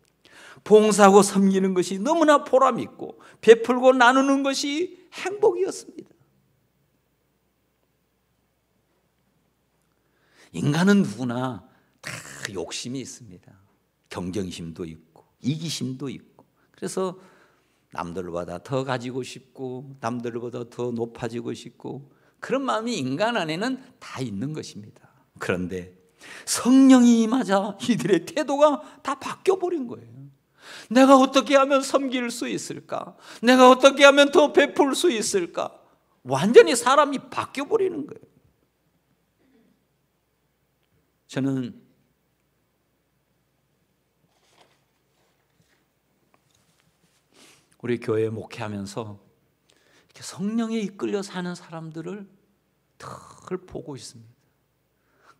Speaker 4: 봉사하고 섬기는 것이 너무나 보람있고 베풀고 나누는 것이 행복이었습니다. 인간은 누구나 다 욕심이 있습니다. 경쟁심도 있고 이기심도 있고 그래서 남들보다 더 가지고 싶고 남들보다 더 높아지고 싶고 그런 마음이 인간 안에는 다 있는 것입니다. 그런데 성령이 임하자 이들의 태도가 다 바뀌어버린 거예요. 내가 어떻게 하면 섬길 수 있을까? 내가 어떻게 하면 더 베풀 수 있을까? 완전히 사람이 바뀌어버리는 거예요. 저는 우리 교회 목회하면서 이렇게 성령에 이끌려 사는 사람들을 늘 보고 있습니다.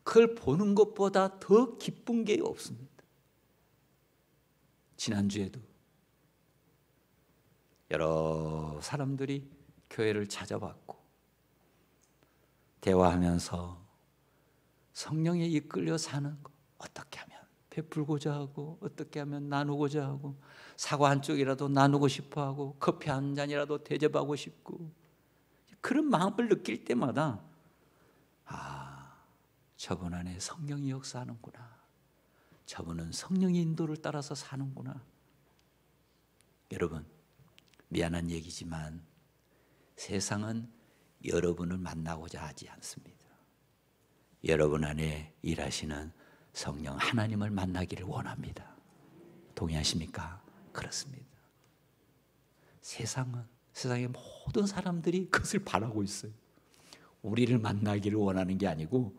Speaker 4: 그걸 보는 것보다 더 기쁜 게 없습니다. 지난주에도 여러 사람들이 교회를 찾아왔고 대화하면서 성령에 이끌려 사는 거 어떻게 하면 베풀고자 하고 어떻게 하면 나누고자 하고 사과 한 쪽이라도 나누고 싶어 하고 커피 한 잔이라도 대접하고 싶고 그런 마음을 느낄 때마다 저분 안에 성령이 역사하는구나. 저분은 성령의 인도를 따라서 사는구나. 여러분, 미안한 얘기지만 세상은 여러분을 만나고자 하지 않습니다. 여러분 안에 일하시는 성령 하나님을 만나기를 원합니다. 동의하십니까? 그렇습니다. 세상의 모든 사람들이 그것을 바라고 있어요. 우리를 만나기를 원하는 게 아니고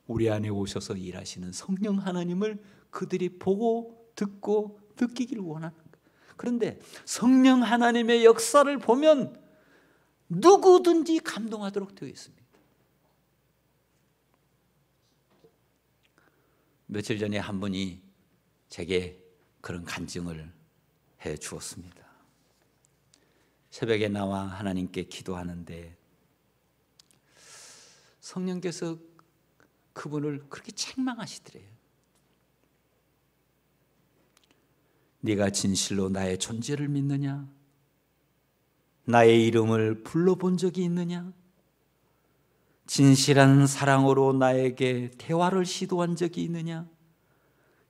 Speaker 4: 우리 안에 오셔서 일하시는 성령 하나님을 그들이 보고 듣고 느끼기를 원하는 거예요. 그런데 성령 하나님의 역사를 보면 누구든지 감동하도록 되어 있습니다. 며칠 전에 한 분이 제게 그런 간증을 해 주었습니다. 새벽에 나와 하나님께 기도하는데 성령께서 그분을 그렇게 책망하시더래요. 네가 진실로 나의 존재를 믿느냐? 나의 이름을 불러본 적이 있느냐? 진실한 사랑으로 나에게 대화를 시도한 적이 있느냐?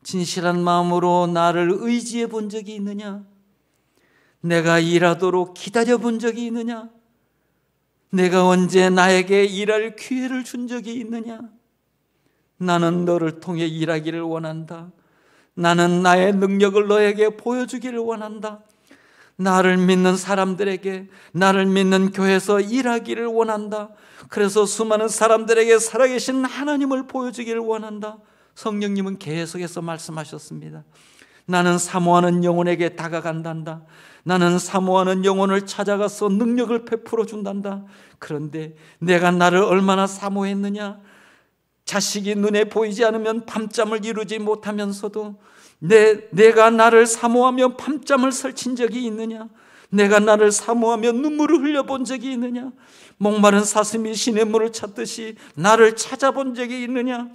Speaker 4: 진실한 마음으로 나를 의지해 본 적이 있느냐? 내가 일하도록 기다려 본 적이 있느냐? 내가 언제 나에게 일할 기회를 준 적이 있느냐? 나는 너를 통해 일하기를 원한다. 나는 나의 능력을 너에게 보여주기를 원한다. 나를 믿는 사람들에게, 나를 믿는 교회에서 일하기를 원한다. 그래서 수많은 사람들에게 살아계신 하나님을 보여주기를 원한다. 성령님은 계속해서 말씀하셨습니다. 나는 사모하는 영혼에게 다가간단다. 나는 사모하는 영혼을 찾아가서 능력을 베풀어 준단다. 그런데 내가 나를 얼마나 사모했느냐? 자식이 눈에 보이지 않으면 밤잠을 이루지 못하면서도 내가 나를 사모하며 밤잠을 설친 적이 있느냐? 내가 나를 사모하며 눈물을 흘려본 적이 있느냐? 목마른 사슴이 시냇물을 찾듯이 나를 찾아본 적이 있느냐?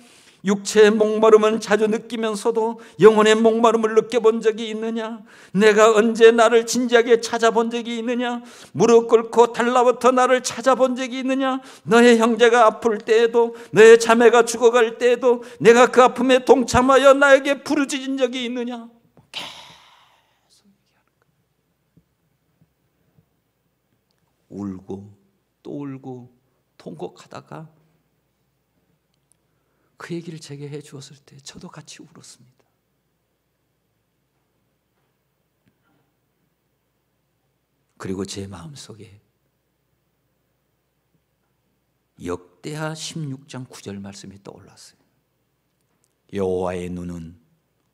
Speaker 4: 육체의 목마름은 자주 느끼면서도 영혼의 목마름을 느껴본 적이 있느냐? 내가 언제 나를 진지하게 찾아본 적이 있느냐? 무릎 꿇고 달라붙어 나를 찾아본 적이 있느냐? 너의 형제가 아플 때에도, 너의 자매가 죽어갈 때에도 내가 그 아픔에 동참하여 나에게 부르짖은 적이 있느냐? 계속 얘기하는 거예요. 울고 또 울고 통곡하다가 그 얘기를 제게 해 주었을 때 저도 같이 울었습니다. 그리고 제 마음속에 역대하 16장 9절 말씀이 떠올랐어요. 여호와의 눈은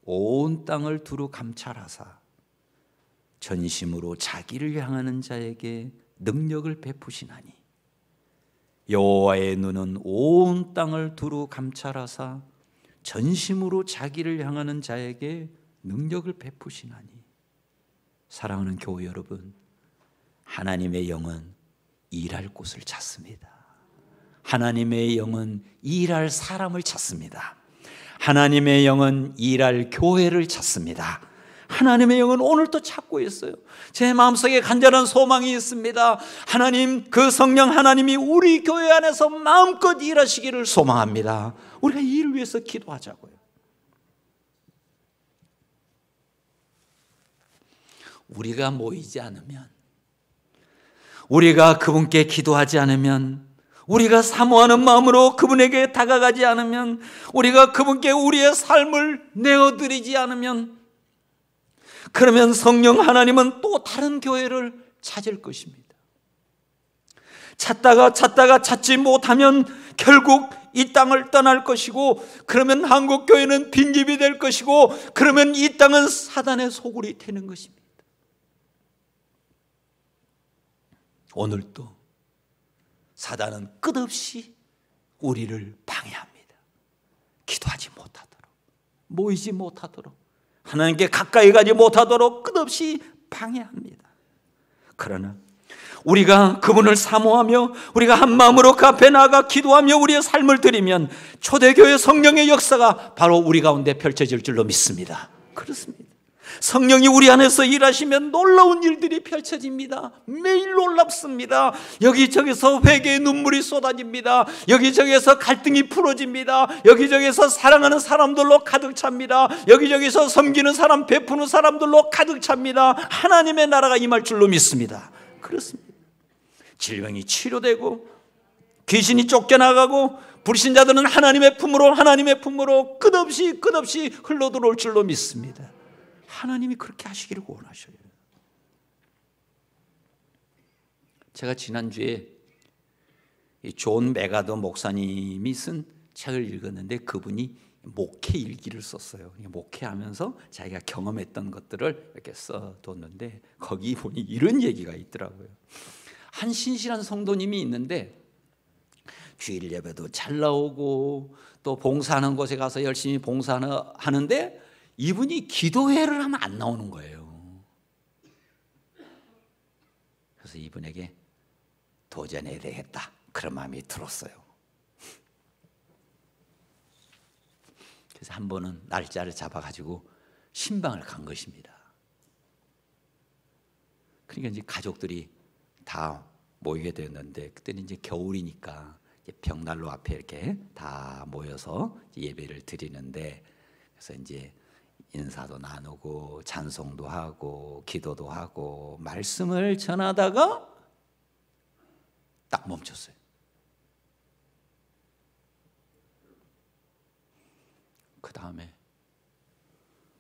Speaker 4: 온 땅을 두루 감찰하사 전심으로 자기를 향하는 자에게 능력을 베푸시나니 여호와의 눈은 온 땅을 두루 감찰하사 전심으로 자기를 향하는 자에게 능력을 베푸시나니. 사랑하는 교회 여러분, 하나님의 영은 일할 곳을 찾습니다. 하나님의 영은 일할 사람을 찾습니다. 하나님의 영은 일할 교회를 찾습니다. 하나님의 영은 오늘도 찾고 있어요. 제 마음속에 간절한 소망이 있습니다. 하나님, 그 성령 하나님이 우리 교회 안에서 마음껏 일하시기를 소망합니다. 우리가 이 일을 위해서 기도하자고요. 우리가 모이지 않으면, 우리가 그분께 기도하지 않으면, 우리가 사모하는 마음으로 그분에게 다가가지 않으면, 우리가 그분께 우리의 삶을 내어드리지 않으면, 그러면 성령 하나님은 또 다른 교회를 찾을 것입니다. 찾다가 찾지 못하면 결국 이 땅을 떠날 것이고, 그러면 한국 교회는 빈집이 될 것이고, 그러면 이 땅은 사단의 소굴이 되는 것입니다. 오늘도 사단은 끝없이 우리를 방해합니다. 기도하지 못하도록, 모이지 못하도록, 하나님께 가까이 가지 못하도록 끝없이 방해합니다. 그러나 우리가 그분을 사모하며 우리가 한 마음으로 그 앞에 나아가 기도하며 우리의 삶을 드리면 초대교회 성령의 역사가 바로 우리 가운데 펼쳐질 줄로 믿습니다. 그렇습니다. 성령이 우리 안에서 일하시면 놀라운 일들이 펼쳐집니다. 매일 놀랍습니다. 여기저기서 회개의 눈물이 쏟아집니다. 여기저기서 갈등이 풀어집니다. 여기저기서 사랑하는 사람들로 가득 찹니다. 여기저기서 섬기는 사람, 베푸는 사람들로 가득 찹니다. 하나님의 나라가 임할 줄로 믿습니다. 그렇습니다. 질병이 치료되고 귀신이 쫓겨나가고 불신자들은 하나님의 품으로 끝없이 흘러들어올 줄로 믿습니다. 하나님이 그렇게 하시기를 원하셔요. 제가 지난주에 존 메가더 목사님이 쓴 책을 읽었는데 그분이 목회 일기를 썼어요. 목회하면서 자기가 경험했던 것들을 이렇게 써뒀는데 거기 보니 이런 얘기가 있더라고요. 한 신실한 성도님이 있는데 주일 예배도 잘 나오고 또 봉사하는 곳에 가서 열심히 봉사하는데 이분이 기도회를 하면 안 나오는 거예요. 그래서 이분에게 도전해야 되겠다 그런 마음이 들었어요. 그래서 한 번은 날짜를 잡아가지고 신방을 간 것입니다. 그러니까 이제 가족들이 다 모이게 되었는데 그때는 이제 겨울이니까 이제 벽난로 앞에 이렇게 다 모여서 예배를 드리는데 그래서 이제 인사도 나누고 찬송도 하고 기도도 하고 말씀을 전하다가 딱 멈췄어요. 그 다음에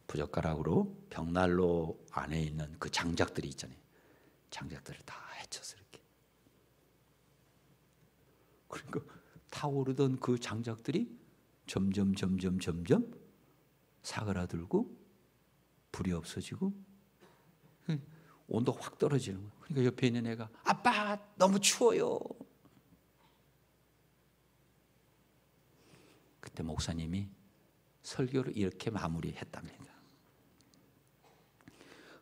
Speaker 4: 부젓가락으로 벽난로 안에 있는 그 장작들이 있잖아요. 장작들을 다 헤쳐서 이렇게. 그러니까 타오르던 그 장작들이 점점 사그라들고 불이 없어지고 온도가 확 떨어지는 거예요. 그러니까 옆에 있는 애가 아빠 너무 추워요. 그때 목사님이 설교를 이렇게 마무리했답니다.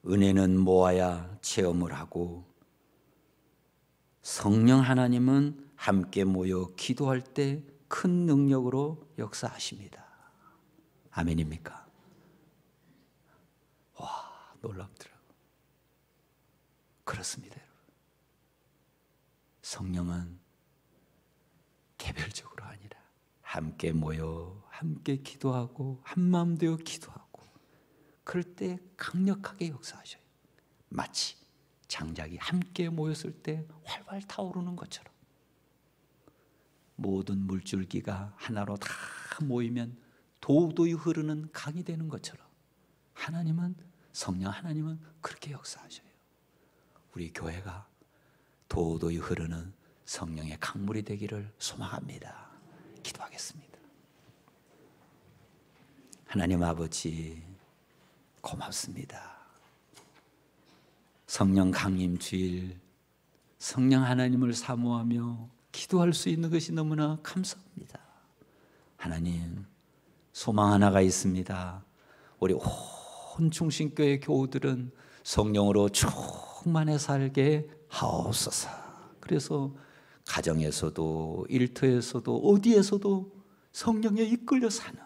Speaker 4: 은혜는 모아야 체험을 하고 성령 하나님은 함께 모여 기도할 때 큰 능력으로 역사하십니다. 아멘입니까? 와, 놀랍더라고요. 그렇습니다, 여러분. 성령은 개별적으로 아니라 함께 모여 함께 기도하고 한마음 되어 기도하고 그럴 때 강력하게 역사하셔요. 마치 장작이 함께 모였을 때 활활 타오르는 것처럼 모든 물줄기가 하나로 다 모이면 도도히 흐르는 강이 되는 것처럼 하나님은 성령 하나님은 그렇게 역사하셔요. 우리 교회가 도도히 흐르는 성령의 강물이 되기를 소망합니다. 기도하겠습니다. 하나님 아버지 고맙습니다. 성령 강림 주일 성령 하나님을 사모하며 기도할 수 있는 것이 너무나 감사합니다. 하나님 소망 하나가 있습니다. 우리 온 중심교회 교우들은 성령으로 충만해 살게 하옵소서. 그래서 가정에서도 일터에서도 어디에서도 성령에 이끌려 사는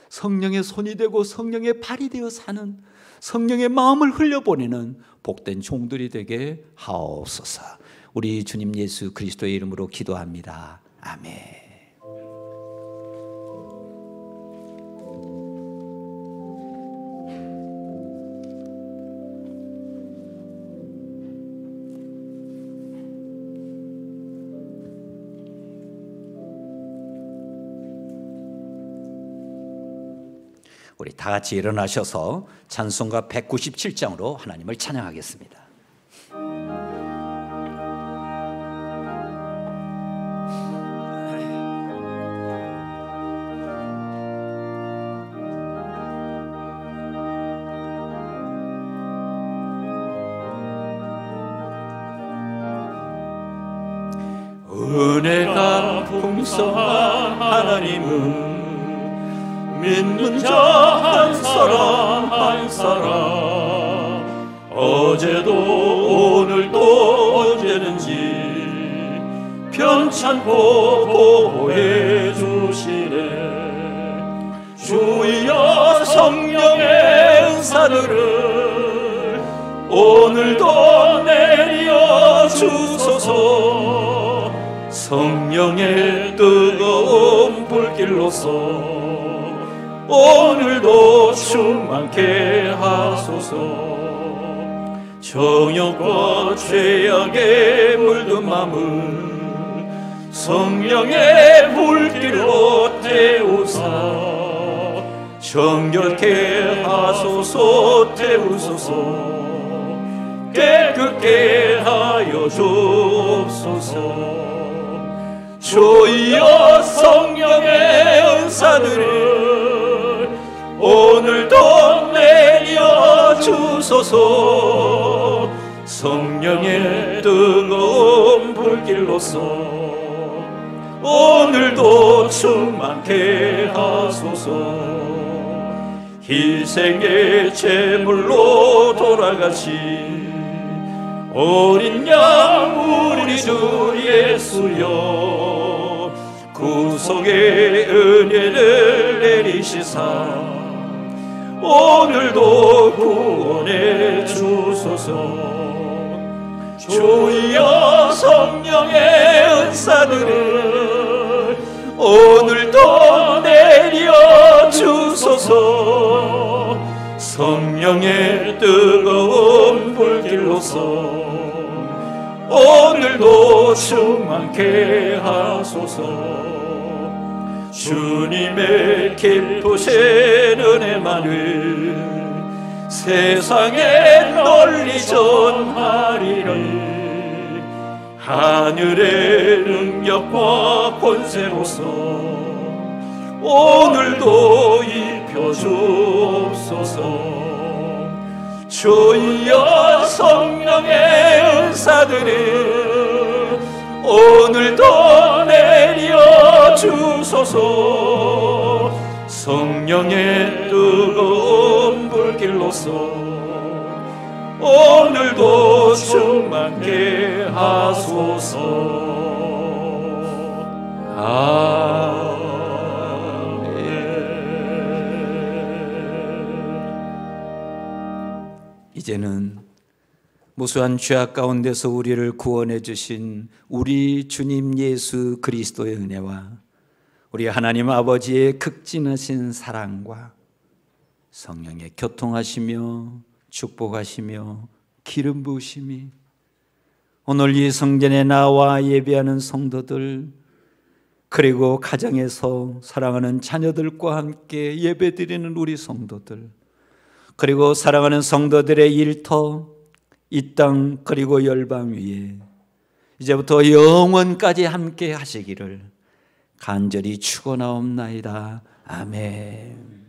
Speaker 4: 성령의 손이 되고 성령의 발이 되어 사는 성령의 마음을 흘려보내는 복된 종들이 되게 하옵소서. 우리 주님 예수 그리스도의 이름으로 기도합니다. 아멘. 우리 다 같이 일어나셔서 찬송가 197장으로 하나님을 찬양하겠습니다.
Speaker 3: 은혜가 풍성한 하나님은 믿는 자 한 사람 한 사람 어제도 오늘도 언제든지 편찮고 보호해 주시네. 주여 성령의 은사들을 오늘도 내려 주소서. 성령의 뜨거운 불길로서 오늘도 충만케 하소서. 정욕과 죄악에 물든 마음을 성령의 불길로 태우사 정결케 하소서. 태우소서. 깨끗게 하여 주옵소서. 주여 성령의 은사들을 오늘도 내려 주소서. 성령의 뜨거운 불길로서 오늘도 충만케 하소서. 희생의 제물로 돌아가신 어린 양 우리 주 예수여, 구속의 은혜를 내리시사 오늘도 구원해 주소서. 주여 성령의 은사들을 오늘도 내려 주소서. 성령의 뜨거운 불길로서 오늘도 충만케 하소서. 주님의 기쁘신 은혜만을 세상에 널리 전하리니 하늘의 능력과 권세로서 오늘도 입혀주옵소서. 주여 성령의 은사들을 오늘도 내려 주소서. 성령의 뜨거운 불길로서 오늘도 충만케 하소서.
Speaker 4: 이제는 무수한 죄악 가운데서 우리를 구원해 주신 우리 주님 예수 그리스도의 은혜와 우리 하나님 아버지의 극진하신 사랑과 성령의 교통하시며 축복하시며 기름 부으심이 오늘 이 성전에 나와 예배하는 성도들, 그리고 가정에서 사랑하는 자녀들과 함께 예배드리는 우리 성도들, 그리고 사랑하는 성도들의 일터, 이 땅 그리고 열방 위에 이제부터 영원까지 함께 하시기를 간절히 축원하옵나이다. 아멘.